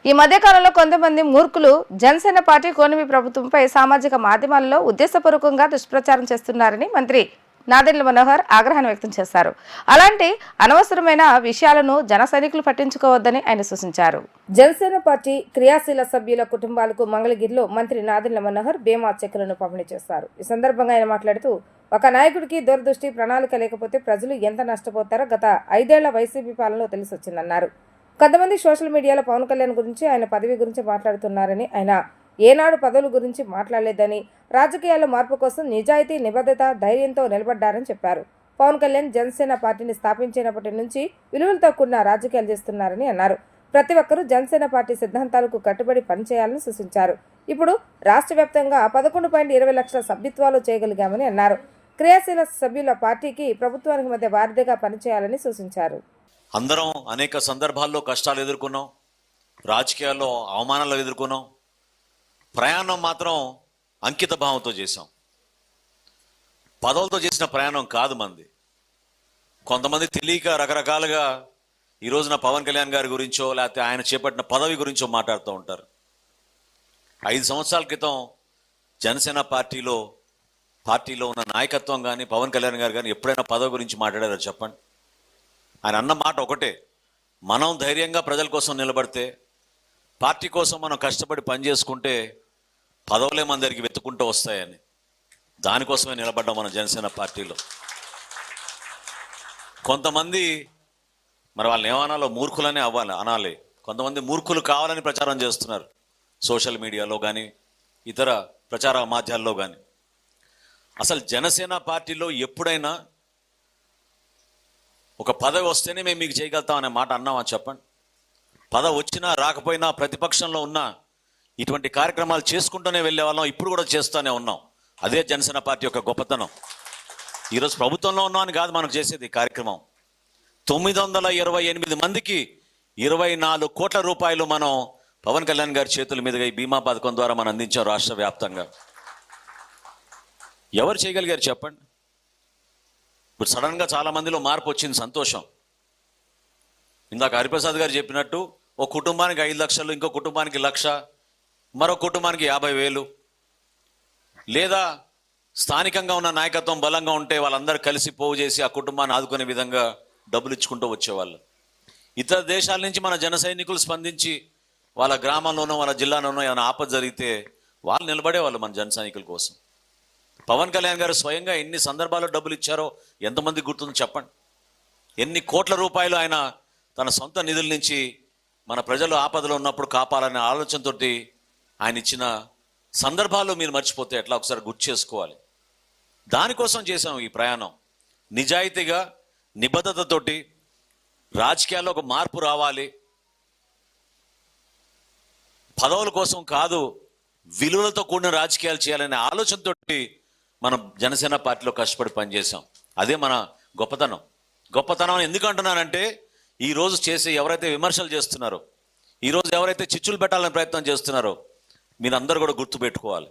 ఈ మధ్యకాలంలో కొంతమంది మూర్ఖులు జనసేన పార్టీ కూటమి ప్రభుత్వంపై సామాజిక మాధ్యమాల్లో ఉద్దేశపూర్వకంగా దుష్ప్రచారం చేస్తున్నారని మంత్రి నాదెండ్ల మనోహర్ ఆగ్రహాన్ని వ్యక్తం చేశారు. అలాంటి అనవసరమైన విషయాలను జన సైనికులు పట్టించుకోవద్దని ఆయన సూచించారు. జనసేన పార్టీ క్రియాశీల సభ్యుల కుటుంబాలకు మంగళగిరిలో మంత్రి నాదెండ్ల మనోహర్ బీమా చెక్కులను పంపిణీ చేశారు. ఈ సందర్భంగా ఆయన మాట్లాడుతూ, ఒక నాయకుడికి దూరదృష్టి ప్రణాళిక లేకపోతే ప్రజలు ఎంత నష్టపోతారో గత 5 ఏళ్ల వైసీపీ పాలనలో తెలిసొచ్చిందన్నారు. కొంతమంది సోషల్ మీడియాలో పవన్ కళ్యాణ్ గురించి, ఆయన పదవి గురించి మాట్లాడుతున్నారని, ఆయన ఏనాడు పదవుల గురించి మాట్లాడలేదని, రాజకీయాల్లో మార్పు కోసం నిజాయితీ, నిబద్ధత, ధైర్యంతో నిలబడ్డారని చెప్పారు. పవన్ కళ్యాణ్ జనసేన పార్టీని స్థాపించినప్పటి నుంచి విలువలతో కూడిన రాజకీయాలు చేస్తున్నారని అన్నారు. ప్రతి ఒక్కరూ జనసేన పార్టీ సిద్ధాంతాలకు కట్టుబడి పనిచేయాలని సూచించారు. ఇప్పుడు రాష్ట్ర వ్యాప్తంగా 11.20 లక్షల సభ్యత్వాలు చేయగలిగామని అన్నారు. క్రియాశీల సభ్యుల పార్టీకి ప్రభుత్వానికి మధ్య వారధిగా పనిచేయాలని సూచించారు. అందరం అనేక సందర్భాల్లో కష్టాలు ఎదుర్కొన్నాం, రాజకీయాల్లో అవమానాలు ఎదుర్కొన్నాం. ప్రయాణం మాత్రం అంకిత భావంతో చేశాం. పదవులతో చేసిన ప్రయాణం కాదు మంది. కొంతమంది తెలియక రకరకాలుగా ఈ రోజున పవన్ కళ్యాణ్ గారి గురించో లేకపోతే ఆయన చేపట్టిన పదవి గురించో మాట్లాడుతూ ఉంటారు. 5 సంవత్సరాల క్రితం జనసేన పార్టీలో ఉన్న నాయకత్వం కానీ పవన్ కళ్యాణ్ గారు కానీ ఎప్పుడైనా పదవి గురించి మాట్లాడారో చెప్పండి. ఆయన అన్న మాట ఒకటే, మనం ధైర్యంగా ప్రజల కోసం నిలబడితే, పార్టీ కోసం మనం కష్టపడి పనిచేసుకుంటే పదవులే మన దగ్గరికి వెతుక్కుంటూ వస్తాయని. దానికోసమే నిలబడ్డాం మన జనసేన పార్టీలో. కొంతమంది మరి వాళ్ళని ఏమనాలో మూర్ఖులనే అనాలి. కొంతమంది మూర్ఖులు కావాలని ప్రచారం చేస్తున్నారు సోషల్ మీడియాలో కానీ ఇతర ప్రచార మాధ్యాల్లో కానీ. అసలు జనసేన పార్టీలో ఎప్పుడైనా ఒక పదవి వస్తేనే మేము మీకు చేయగలుగుతాం అనే మాట అన్నామా చెప్పండి? పదవి వచ్చినా రాకపోయినా ప్రతిపక్షంలో ఉన్నా ఇటువంటి కార్యక్రమాలు చేసుకుంటూనే వెళ్ళే వాళ్ళం, ఇప్పుడు కూడా చేస్తూనే ఉన్నాం. అదే జనసేన పార్టీ యొక్క గొప్పతనం. ఈరోజు ప్రభుత్వంలో ఉన్నాం అని కాదు మనకు చేసేది కార్యక్రమం. 928 మందికి 24 కోట్ల రూపాయలు మనం పవన్ కళ్యాణ్ గారి చేతుల మీదుగా ఈ బీమా పథకం ద్వారా మనం అందించాం రాష్ట్ర వ్యాప్తంగా. ఎవరు చేయగలిగారు చెప్పండి? ఇప్పుడు సడన్గా చాలా మందిలో మార్పు వచ్చింది, సంతోషం. ఇందాక హరిప్రసాద్ గారు చెప్పినట్టు ఒక కుటుంబానికి 5 లక్షలు, ఇంకో కుటుంబానికి 1 లక్ష, మరో కుటుంబానికి 50,000, లేదా స్థానికంగా ఉన్న నాయకత్వం బలంగా ఉంటే వాళ్ళందరూ కలిసి పోగు చేసి ఆ కుటుంబాన్ని ఆదుకునే విధంగా డబ్బులు ఇచ్చుకుంటూ వచ్చేవాళ్ళు. ఇతర దేశాల నుంచి మన జన సైనికులు స్పందించి వాళ్ళ గ్రామంలోనో వాళ్ళ జిల్లాలోనో ఏమైనా ఆపద జరిగితే వాళ్ళు నిలబడేవాళ్ళు మన జన సైనికుల కోసం. పవన్ కళ్యాణ్ గారు స్వయంగా ఎన్ని సందర్భాల్లో డబ్బులు ఇచ్చారో ఎంతమంది గుర్తుందో చెప్పండి. ఎన్ని కోట్ల రూపాయలు ఆయన తన సొంత నిధుల నుంచి మన ప్రజలు ఆపదలో ఉన్నప్పుడు కాపాలనే ఆలోచనతో ఆయన ఇచ్చిన సందర్భాల్లో మీరు మర్చిపోతే ఎట్లా, ఒకసారి గుర్తు చేసుకోవాలి. దానికోసం చేసాం ఈ ప్రయాణం. నిజాయితీగా, నిబద్ధతతోటి రాజకీయాల్లో ఒక మార్పు రావాలి. పదవుల కోసం కాదు, విలువలతో కూడిన రాజకీయాలు చేయాలనే ఆలోచనతో మనం జనసేన పార్టీలో కష్టపడి పనిచేసాం. అదే మన గొప్పతనం ఎందుకు అంటున్నానంటే, ఈరోజు చేసే ఎవరైతే విమర్శలు చేస్తున్నారో, ఈరోజు ఎవరైతే చిచ్చులు పెట్టాలని ప్రయత్నం చేస్తున్నారో, మీరందరూ కూడా గుర్తుపెట్టుకోవాలి.